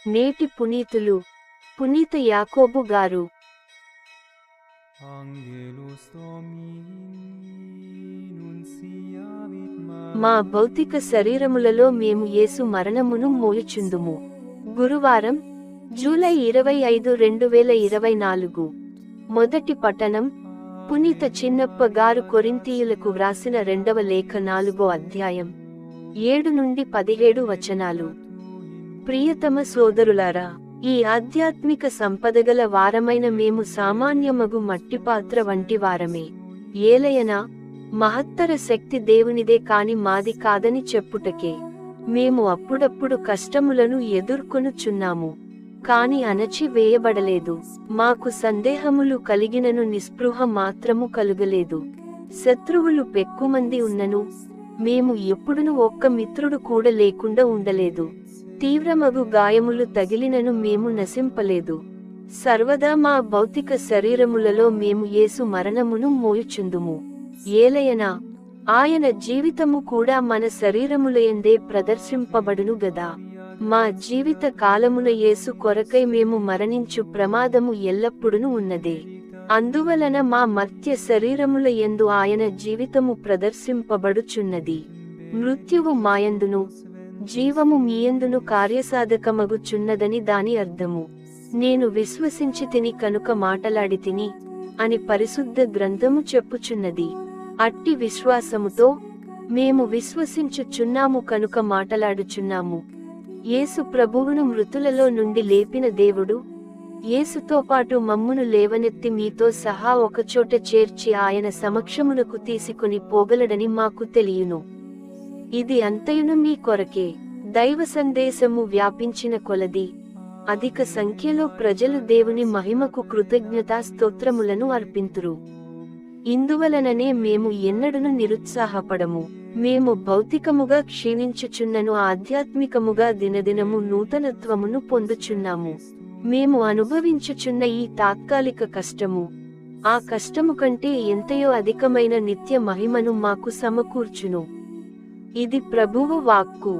నేటి పునీతులు పునీత యాకోబు గారు. మా భౌతిక శరీరములలో మేము యేసు మరణమును మోయుచుందుము. గురువారం, జూలై 25, 2024. మొదటి పఠనం పునీత చిన్నప్ప గారు కొరింథీయులకు వ్రాసిన 2వ లేఖ 4వ అధ్యాయం 7 నుండి 17 వచనాలు. ప్రియతమ సోదరులారా, ఈ ఆధ్యాత్మిక సంపదగల వారమైన మేము సామాన్యమగు మట్టిపాత్ర వంటి వారమే. ఏలయనా మహత్తర శక్తి దేవునిదే కాని మాది కాదని చెప్పుటకే మేము అప్పుడప్పుడు కష్టములను ఎదుర్కొనుచున్నాము, కాని అణచి వేయబడలేదు. మాకు సందేహములు కలిగినను నిస్పృహ మాత్రము కలుగలేదు. శత్రువులు పెక్కుమంది ఉన్నను మేము ఎప్పుడును ఒక్క మిత్రుడు కూడా లేకుండా ఉండలేదు. తీవ్రమగు గాయములు తగిలినను మేము నశింపలేదు. సర్వదా మా భౌతిక శరీరములలో మేము యేసు మరణమును మోయుచుందుము. ఏలయనా ఆయన జీవితము కూడా మన శరీరములయందే ప్రదర్శింపబడును గదా. మా జీవిత కాలమున యేసు కొరకై మేము మరణించు ప్రమాదము ఎల్లప్పుడూ ఉన్నదే. అందువలన మా మర్త్య శరీరముల యందు ఆయన జీవితము ప్రదర్శింపబడుచున్నది. మృత్యువు మాయందును జీవము మీయందును కార్యసాధకమగుచున్నదని దాని అర్థము. నేను విశ్వసించి తిని కనుక మాటలాడితిని అని పరిశుద్ధ గ్రంథము చెప్పుచున్నది. అట్టి విశ్వాసముతో మేము విశ్వసించుచున్నాము కనుక మాటలాడుచున్నాము. యేసు ప్రభువును మృతులలో నుండి లేపిన దేవుడు, యేసుతో పాటు మమ్మును లేవనెత్తి మీతో సహా ఒకచోట చేర్చి ఆయన సమక్షమునకు తీసుకుని పోగలడని మాకు తెలియును. ఇది అంతయును మీ కొరకే. దైవ సందేశము వ్యాపించిన కొలది అధిక సంఖ్యలో ప్రజలు దేవుని మహిమకు కృతజ్ఞతా స్తోత్రములను అర్పింతురు. ఇందువలననే మేము ఎన్నడను నిరుత్సాహపడము. మేము భౌతికముగా క్షీణించుచున్నను ఆధ్యాత్మికముగా దినదినము నూతనత్వమును పొందుచున్నాము. మేము అనుభవించుచున్న ఈ తాత్కాలిక కష్టము ఆ కష్టము కంటే ఎంతయో అధికమైన నిత్య మహిమను మాకు సమకూర్చును. ఇది ప్రభువు వాక్కు.